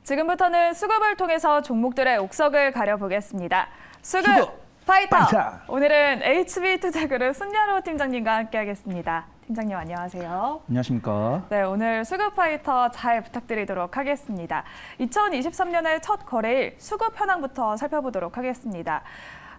지금부터는 수급을 통해서 종목들의 옥석을 가려보겠습니다. 수급 파이터! 오늘은 HB투자그룹 손야로 팀장님과 함께하겠습니다. 팀장님 안녕하세요. 안녕하십니까. 네, 오늘 수급 파이터 잘 부탁드리도록 하겠습니다. 2023년의 첫 거래일 수급 현황부터 살펴보도록 하겠습니다.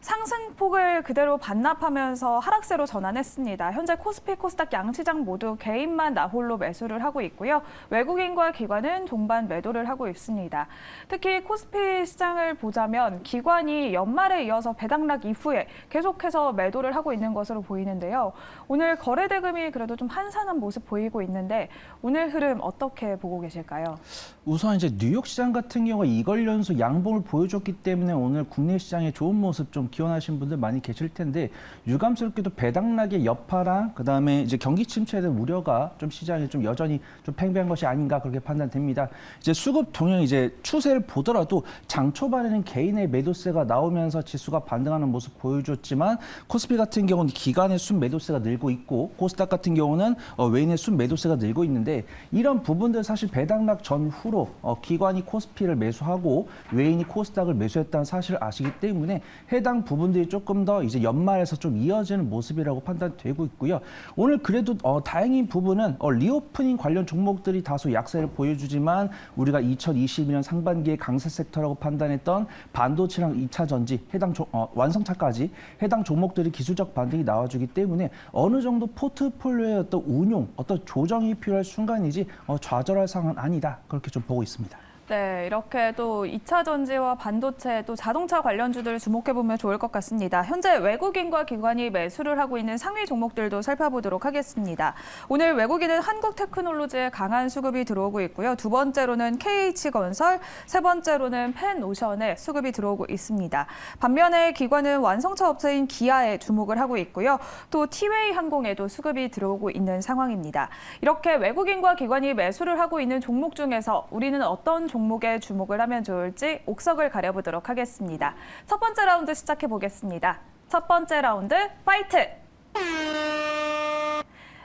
상승폭을 그대로 반납하면서 하락세로 전환했습니다. 현재 코스피, 코스닥 양시장 모두 개인만 나홀로 매수를 하고 있고요. 외국인과 기관은 동반 매도를 하고 있습니다. 특히 코스피 시장을 보자면 기관이 연말에 이어서 배당락 이후에 계속해서 매도를 하고 있는 것으로 보이는데요. 오늘 거래 대금이 그래도 좀 한산한 모습 보이고 있는데 오늘 흐름 어떻게 보고 계실까요? 우선 이제 뉴욕 시장 같은 경우가 2걸 연속 양봉을 보여줬기 때문에 오늘 국내 시장에 좋은 모습 좀 기원하신 분들 많이 계실 텐데 유감스럽게도 배당락의 여파랑 그다음에 이제 경기 침체에 대한 우려가 좀 시장에 좀 여전히 좀 팽배한 것이 아닌가 그렇게 판단됩니다. 이제 수급 동향 이제 추세를 보더라도 장 초반에는 개인의 매도세가 나오면서 지수가 반등하는 모습 보여줬지만 코스피 같은 경우는 기관의 순 매도세가 늘고 있고 코스닥 같은 경우는 외인의 순 매도세가 늘고 있는데 이런 부분들 사실 배당락 전후로 기관이 코스피를 매수하고 외인이 코스닥을 매수했다는 사실을 아시기 때문에 해당 부분들이 조금 더 이제 연말에서 좀 이어지는 모습이라고 판단되고 있고요. 오늘 그래도 다행인 부분은 리오프닝 관련 종목들이 다소 약세를 보여주지만 우리가 2022년 상반기에 강세 섹터라고 판단했던 반도체랑 2차 전지, 완성차까지 해당 종목들이 기술적 반등이 나와주기 때문에 어느 정도 포트폴리오의 어떤 운용, 어떤 조정이 필요할 순간이지 좌절할 상황은 아니다. 그렇게 좀 보고 있습니다. 네, 이렇게 또 2차 전지와 반도체 또 자동차 관련주들을 주목해보면 좋을 것 같습니다. 현재 외국인과 기관이 매수를 하고 있는 상위 종목들도 살펴보도록 하겠습니다. 오늘 외국인은 한국테크놀로지에 강한 수급이 들어오고 있고요. 두 번째로는 KH건설, 세 번째로는 펜오션에 수급이 들어오고 있습니다. 반면에 기관은 완성차 업체인 기아에 주목을 하고 있고요. 또 티웨이 항공에도 수급이 들어오고 있는 상황입니다. 이렇게 외국인과 기관이 매수를 하고 있는 종목 중에서 우리는 어떤 종목에 주목을 하면 좋을지 옥석을 가려보도록 하겠습니다. 첫 번째 라운드 시작해 보겠습니다. 첫 번째 라운드 파이트!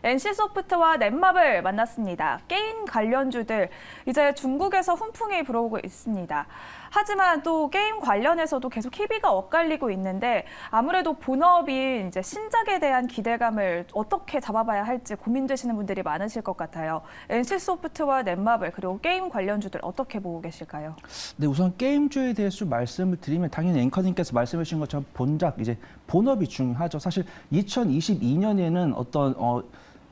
NC소프트와 넷마블 만났습니다. 게임 관련주들 이제 중국에서 훈풍이 불어오고 있습니다. 하지만 또 게임 관련해서도 계속 희비가 엇갈리고 있는데 아무래도 본업인 이제 신작에 대한 기대감을 어떻게 잡아봐야 할지 고민되시는 분들이 많으실 것 같아요. NC소프트와 넷마블 그리고 게임 관련주들 어떻게 보고 계실까요? 네, 우선 게임주에 대해서 좀 말씀을 드리면 당연히 앵커님께서 말씀해 주신 것처럼 본작, 이제 본업이 중요하죠. 사실 2022년에는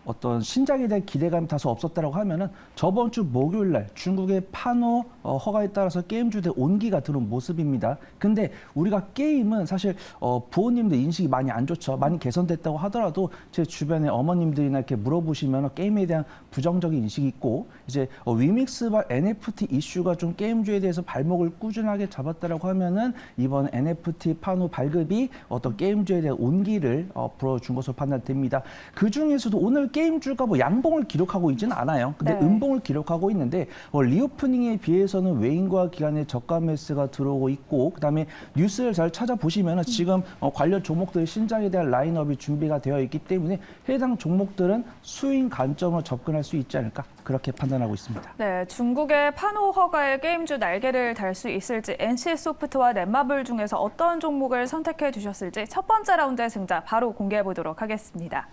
어떤 신작에 대한 기대감이 다소 없었다고 하면은 저번 주 목요일 날 중국의 판호 허가에 따라서 게임주들 온기가 들어온 모습입니다. 근데 우리가 게임은 사실 부모님들 인식이 많이 안 좋죠. 많이 개선됐다고 하더라도 제 주변에 어머님들이나 이렇게 물어보시면 게임에 대한 부정적인 인식이 있고 이제 위믹스와 NFT 이슈가 좀 게임주에 대해서 발목을 꾸준하게 잡았다라고 하면은 이번 NFT 판호 발급이 어떤 게임주에 대한 온기를 불어준 것으로 판단됩니다. 그 중에서도 오늘 게임주가 뭐 양봉을 기록하고 있지는 않아요. 근데 음봉을 기록하고 있는데 리오프닝에 비해서는 외인과 기관의 저가 매수가 들어오고 있고 그다음에 뉴스를 잘 찾아보시면 지금 관련 종목들 신작에 대한 라인업이 준비가 되어 있기 때문에 해당 종목들은 수익 관점으로 접근할 수 있지 않을까 그렇게 판단하고 있습니다. 네, 중국의 판호 허가에 게임주 날개를 달 수 있을지 NC소프트와 넷마블 중에서 어떤 종목을 선택해 주셨을지 첫 번째 라운드의 승자 바로 공개해 보도록 하겠습니다.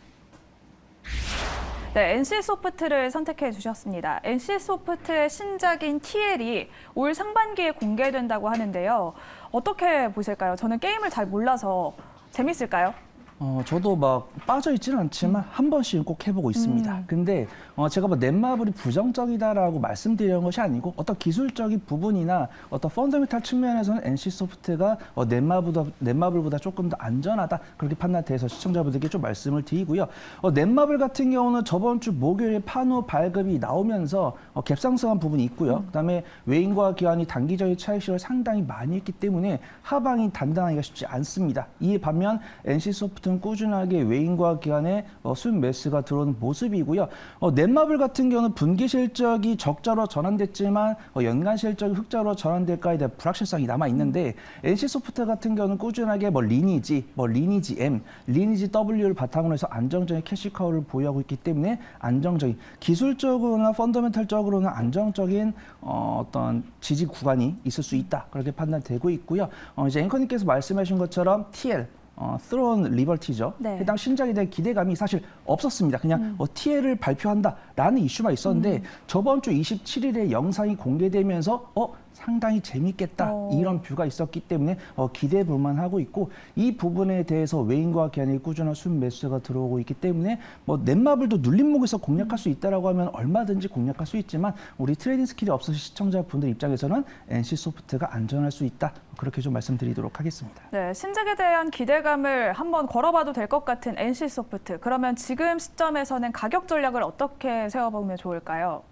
네, NC소프트를 선택해 주셨습니다. NC소프트의 신작인 TL이 올 상반기에 공개된다고 하는데요. 어떻게 보실까요? 저는 게임을 잘 몰라서 재밌을까요? 저도 막 빠져 있지는 않지만 한 번씩은 꼭 해보고 있습니다. 근데 제가 뭐 넷마블이 부정적이다라고 말씀드리는 것이 아니고 어떤 기술적인 부분이나 어떤 펀더멘탈 측면에서는 NC소프트가 넷마블보다 조금 더 안전하다 그렇게 판단돼서 시청자분들께 좀 말씀을 드리고요. 넷마블 같은 경우는 저번 주 목요일에 판호 발급이 나오면서 갭상승한 부분이 있고요. 그다음에 외인과 기관이 단기적인 차익실을 상당히 많이 했기 때문에 하방이 단단하기가 쉽지 않습니다. 이에 반면 NC소프트 아무튼 꾸준하게 외인과 기관의 수입 매수가 들어오는 모습이고요. 넷마블 같은 경우는 분기 실적이 적자로 전환됐지만 연간 실적이 흑자로 전환될까에 대한 불확실성이 남아 있는데 NC소프트 같은 경우는 꾸준하게 리니지 M, 리니지 W를 바탕으로 해서 안정적인 캐시카우를 보유하고 있기 때문에 안정적인 기술적으로나 펀더멘탈적으로는 안정적인 어떤 지지 구간이 있을 수 있다. 그렇게 판단되고 있고요. 이제 앵커님께서 말씀하신 것처럼 TL 스론 리버티죠. 네. 해당 신작에 대한 기대감이 사실 없었습니다. 그냥 TL을 발표한다라는 이슈만 있었는데 저번 주 27일에 영상이 공개되면서 상당히 재밌겠다 이런 뷰가 있었기 때문에 기대해 볼 만하고 있고 이 부분에 대해서 외인과 기관의 꾸준한 수입 매수가 들어오고 있기 때문에 넷마블도 눌림목에서 공략할 수 있다라고 하면 얼마든지 공략할 수 있지만 우리 트레이딩 스킬이 없으신 시청자분들 입장에서는 NC소프트가 안전할 수 있다. 그렇게 좀 말씀드리도록 하겠습니다. 네, 신작에 대한 기대감을 한번 걸어봐도 될 것 같은 NC소프트. 그러면 지금 시점에서는 가격 전략을 어떻게 세워보면 좋을까요?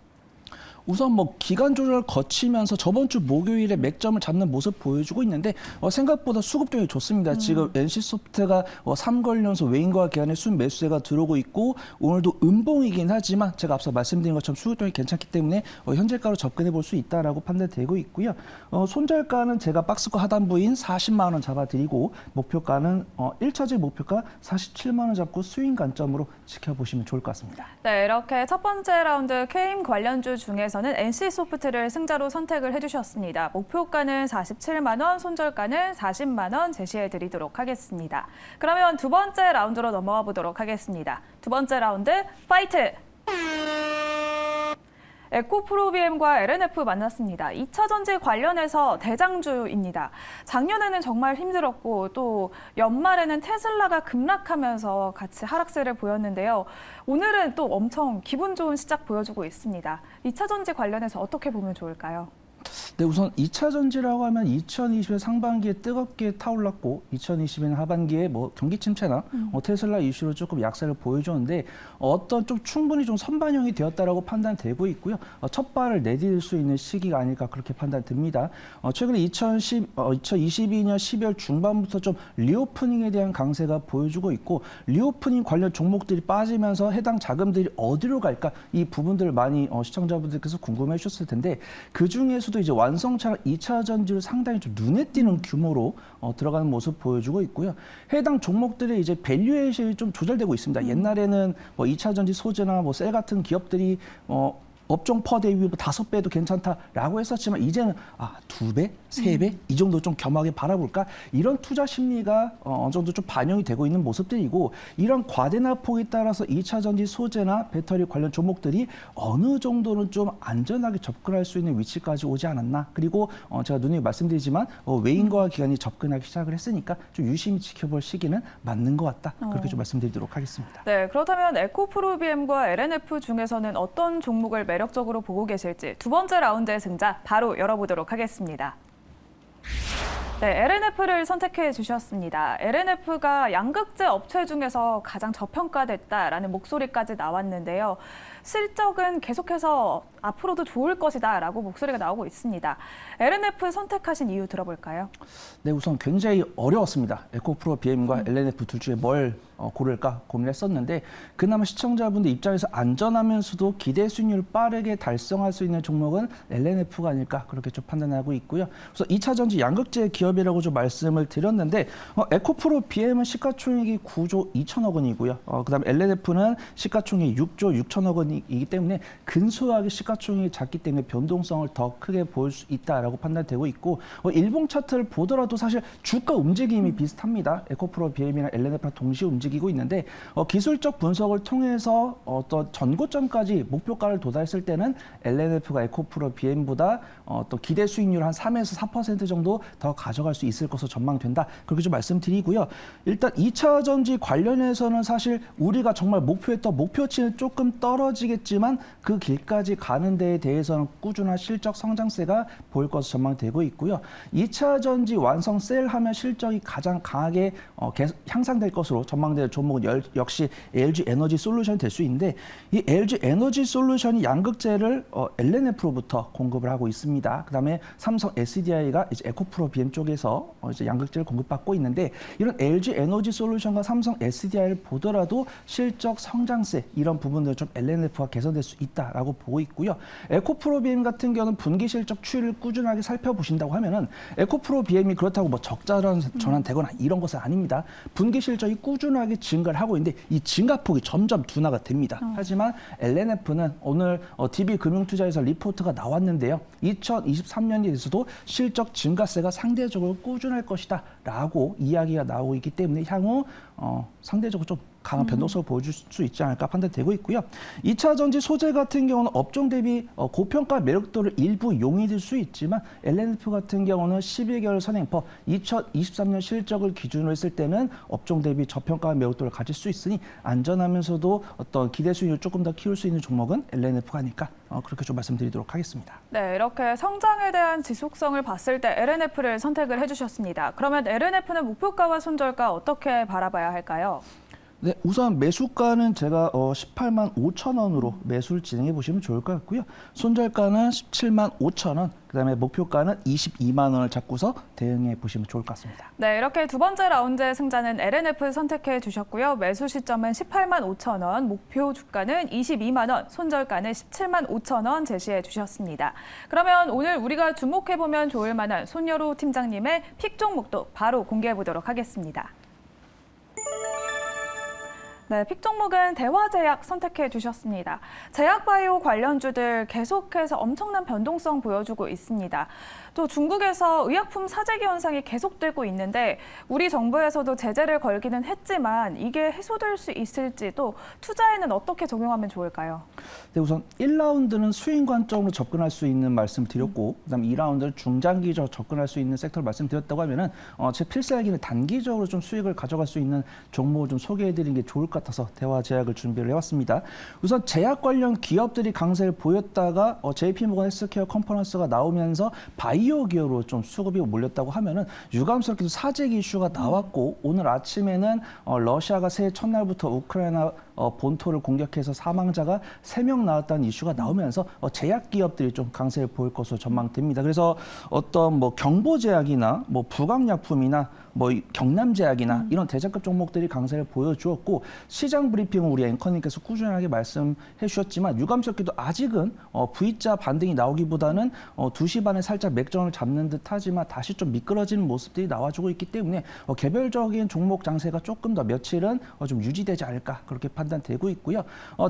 우선 기간 조절을 거치면서 저번 주 목요일에 맥점을 잡는 모습 보여주고 있는데 생각보다 수급력이 좋습니다. 지금 NC소프트가 3개월 연속 외인과 기관의 수입 매수세가 들어오고 있고 오늘도 음봉이긴 하지만 제가 앞서 말씀드린 것처럼 수급력이 괜찮기 때문에 현재가로 접근해 볼 수 있다라고 판단되고 있고요. 손절가는 제가 박스권 하단부인 40만 원 잡아드리고 목표가는 1차적 목표가 47만 원 잡고 스윙 관점으로 지켜보시면 좋을 것 같습니다. 네, 이렇게 첫 번째 라운드 K임 관련주 중에서는 NC소프트를 승자로 선택을 해주셨습니다. 목표가는 47만 원, 손절가는 40만 원 제시해드리도록 하겠습니다. 그러면 두 번째 라운드로 넘어가 보도록 하겠습니다. 두 번째 라운드 파이트! 에코프로비엠과 LNF 만났습니다. 2차 전지 관련해서 대장주입니다. 작년에는 정말 힘들었고 또 연말에는 테슬라가 급락하면서 같이 하락세를 보였는데요. 오늘은 또 엄청 기분 좋은 시작 보여주고 있습니다. 2차 전지 관련해서 어떻게 보면 좋을까요? 네, 우선 2차 전지라고 하면 2020년 상반기에 뜨겁게 타올랐고 2020년 하반기에 경기 침체나 테슬라 이슈로 조금 약세를 보여줬는데 좀 충분히 좀 선반영이 되었다라고 판단되고 있고요. 첫 발을 내디딜 수 있는 시기가 아닐까 그렇게 판단됩니다. 최근에 2022년 12월 중반부터 좀 리오프닝에 대한 강세가 보여주고 있고 리오프닝 관련 종목들이 빠지면서 해당 자금들이 어디로 갈까 이 부분들을 많이 시청자분들께서 궁금해 주셨을 텐데 그 중에서도 이제 완성차 2차 전지로 상당히 좀 눈에 띄는 규모로 들어가는 모습 보여주고 있고요. 해당 종목들의 이제 밸류에이션이 좀 조절되고 있습니다. 옛날에는 2차 전지 소재나 셀 같은 기업들이 업종 퍼 대비 5배도 괜찮다라고 했었지만 이제는 2배, 3배 이 정도 좀 겸하게 바라볼까 이런 투자 심리가 어느 정도 좀 반영이 되고 있는 모습들이고 이런 과대납폭에 따라서 2차 전지 소재나 배터리 관련 종목들이 어느 정도는 좀 안전하게 접근할 수 있는 위치까지 오지 않았나 그리고 제가 누누이 말씀드리지만 외인과 기관이 접근하기 시작을 했으니까 좀 유심히 지켜볼 시기는 맞는 것 같다 그렇게 좀 말씀드리도록 하겠습니다. 네, 그렇다면 에코프로비엠과 LNF 중에서는 어떤 종목을 매력적으로 보고 계실지 두 번째 라운드의 승자 바로 열어보도록 하겠습니다. 네, LNF를 선택해 주셨습니다. LNF가 양극재 업체 중에서 가장 저평가됐다라는 목소리까지 나왔는데요. 실적은 계속해서 앞으로도 좋을 것이다라고 목소리가 나오고 있습니다. LNF 선택하신 이유 들어볼까요? 네, 우선 굉장히 어려웠습니다. 에코프로 BM과 LNF 둘 중에 뭘 고를까 고민했었는데 그나마 시청자분들 입장에서 안전하면서도 기대 수익률을 빠르게 달성할 수 있는 종목은 LNF가 아닐까 그렇게 좀 판단하고 있고요. 그래서 2차 전지 양극재 기업이라고 좀 말씀을 드렸는데 에코프로 BM은 시가총액이 9조 2천억 원이고요. 그다음 LNF는 시가총액이 6조 6천억 원이기 때문에 근소하게 시가총액이 작기 때문에 변동성을 더 크게 보일 수 있다라고 판단되고 있고 일봉 차트를 보더라도 사실 주가 움직임이 비슷합니다. 에코프로 BM이나 LNF랑 동시에 움직이고 있는데 기술적 분석을 통해서 어떤 전고점까지 목표가를 도달했을 때는 LNF가 에코프로 BM보다 또 기대 수익률 한 3에서 4% 정도 더 가져갈 수 있을 것으로 전망된다. 그렇게 좀 말씀드리고요. 일단 2차 전지 관련해서는 사실 우리가 정말 목표했던 목표치는 조금 떨어지겠지만 그 길까지 가 가는 데에 대해서는 꾸준한 실적 성장세가 보일 것으로 전망되고 있고요. 2차 전지 완성 셀하면 실적이 가장 강하게 향상될 것으로 전망되는 종목은 역시 LG 에너지 솔루션이 될 수 있는데 이 LG 에너지 솔루션이 양극재를 LNF로부터 공급을 하고 있습니다. 그다음에 삼성 SDI가 이제 에코프로 BM 쪽에서 이제 양극재를 공급받고 있는데 이런 LG 에너지 솔루션과 삼성 SDI를 보더라도 실적 성장세 이런 부분들 좀 LNF가 개선될 수 있다라고 보고 있고요. 에코프로 BM 같은 경우는 분기 실적 추이를 꾸준하게 살펴보신다고 하면은 에코프로 BM이 그렇다고 뭐 적자 전환되거나 이런 것은 아닙니다. 분기 실적이 꾸준하게 증가를 하고 있는데 이 증가폭이 점점 둔화가 됩니다. 하지만 LNF는 오늘 DB금융투자에서 리포트가 나왔는데요. 2023년에 대해서도 실적 증가세가 상대적으로 꾸준할 것이다 라고 이야기가 나오고 있기 때문에 향후 상대적으로 좀 강한 변동성을 보여줄 수 있지 않을까 판단되고 있고요. 2차 전지 소재 같은 경우는 업종 대비 고평가 매력도를 일부 용인될 수 있지만 LNF 같은 경우는 12개월 선행퍼 2023년 실적을 기준으로 했을 때는 업종 대비 저평가 매력도를 가질 수 있으니 안전하면서도 어떤 기대 수익을 조금 더 키울 수 있는 종목은 LNF가 아닐까 그렇게 좀 말씀드리도록 하겠습니다. 네, 이렇게 성장에 대한 지속성을 봤을 때 LNF를 선택을 해주셨습니다. 그러면 LNF는 목표가와 손절가 어떻게 바라봐야 할까요? 네, 우선 매수가는 제가 18만 5천 원으로 매수를 진행해 보시면 좋을 것 같고요. 손절가는 17만 5천 원, 그다음에 목표가는 22만 원을 잡고서 대응해 보시면 좋을 것 같습니다. 네, 이렇게 두 번째 라운드의 승자는 LNF 선택해 주셨고요. 매수 시점은 18만 5천 원, 목표 주가는 22만 원, 손절가는 17만 5천 원 제시해 주셨습니다. 그러면 오늘 우리가 주목해 보면 좋을 만한 손여루 팀장님의 픽 종목도 바로 공개해 보도록 하겠습니다. 네, 픽 종목은 대화제약 선택해 주셨습니다. 제약바이오 관련주들 계속해서 엄청난 변동성 보여주고 있습니다. 또 중국에서 의약품 사재기 현상이 계속되고 있는데 우리 정부에서도 제재를 걸기는 했지만 이게 해소될 수 있을지 또 투자에는 어떻게 적용하면 좋을까요? 네, 우선 1라운드는 수익 관점으로 접근할 수 있는 말씀드렸고 그다음 2라운드는 중장기적으로 접근할 수 있는 섹터를 말씀드렸다고 하면은 제 필살기는 단기적으로 좀 수익을 가져갈 수 있는 종목을 좀 소개해드리는 게 좋을 것 같아서 대화제약을 준비를 해왔습니다. 우선 제약 관련 기업들이 강세를 보였다가 JP모건 헬스케어 컨퍼런스가 나오면서 바이오 기업으로 좀 수급이 몰렸다고 하면은 유감스럽게도 사재기 이슈가 나왔고 오늘 아침에는 러시아가 새해 첫날부터 우크라이나 본토를 공격해서 사망자가 3명 나왔다는 이슈가 나오면서 제약 기업들이 좀 강세를 보일 것으로 전망됩니다. 그래서 어떤 뭐 경보제약이나 뭐 부강약품이나 뭐 경남제약이나 이런 대장급 종목들이 강세를 보여주었고 시장 브리핑은 우리 앵커님께서 꾸준하게 말씀해 주셨지만 유감스럽게도 아직은 V자 반등이 나오기보다는 2시 반에 살짝 맥점을 잡는 듯하지만 다시 좀 미끄러지는 모습들이 나와주고 있기 때문에 개별적인 종목 장세가 조금 더 며칠은 좀 유지되지 않을까 그렇게 판단되고 있고요.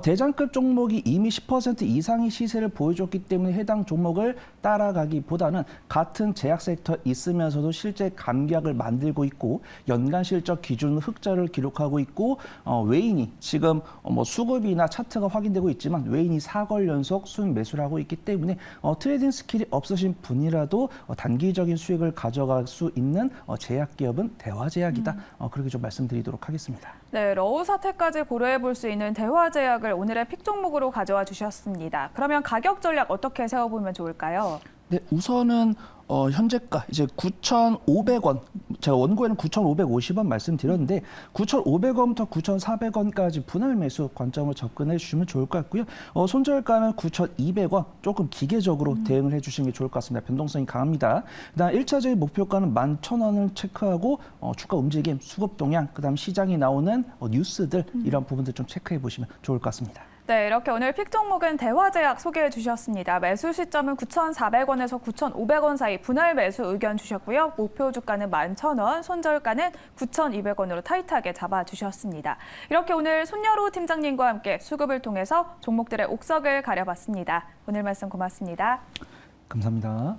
대장급 종목이 이미 10% 이상의 시세를 보여줬기 때문에 해당 종목을 따라가기보다는 같은 제약 섹터에 있으면서도 실제 감격을 만들고 있고 연간 실적 기준 흑자를 기록하고 있고 외인이 지금 뭐 수급이나 차트가 확인되고 있지만 외인이 4거래 연속 수익 매수를 하고 있기 때문에 트레이딩 스킬이 없으신 분이라도 단기적인 수익을 가져갈 수 있는 제약 기업은 대화제약이다. 그렇게 좀 말씀드리도록 하겠습니다. 네, 러우 사태까지 고려해 볼 수 있는 대화제약을 오늘의 픽 종목으로 가져와 주셨습니다. 그러면 가격 전략 어떻게 세워보면 좋을까요? 네, 우선은 현재가 이제 9,500원, 제가 원고에는 9,550원 말씀드렸는데 9,500원부터 9,400원까지 분할 매수 관점으로 접근해 주시면 좋을 것 같고요. 손절가는 9,200원, 조금 기계적으로 대응을 해 주시는 게 좋을 것 같습니다. 변동성이 강합니다. 그다음 1차적인 목표가는 11,000원을 체크하고 주가 움직임, 수급 동향, 그다음 시장이 나오는 뉴스들 이런 부분들 좀 체크해 보시면 좋을 것 같습니다. 네, 이렇게 오늘 픽 종목은 대화제약 소개해 주셨습니다. 매수 시점은 9,400원에서 9,500원 사이 분할 매수 의견 주셨고요. 목표 주가는 11,000원, 손절가는 9,200원으로 타이트하게 잡아주셨습니다. 이렇게 오늘 손여루 팀장님과 함께 수급을 통해서 종목들의 옥석을 가려봤습니다. 오늘 말씀 고맙습니다. 감사합니다.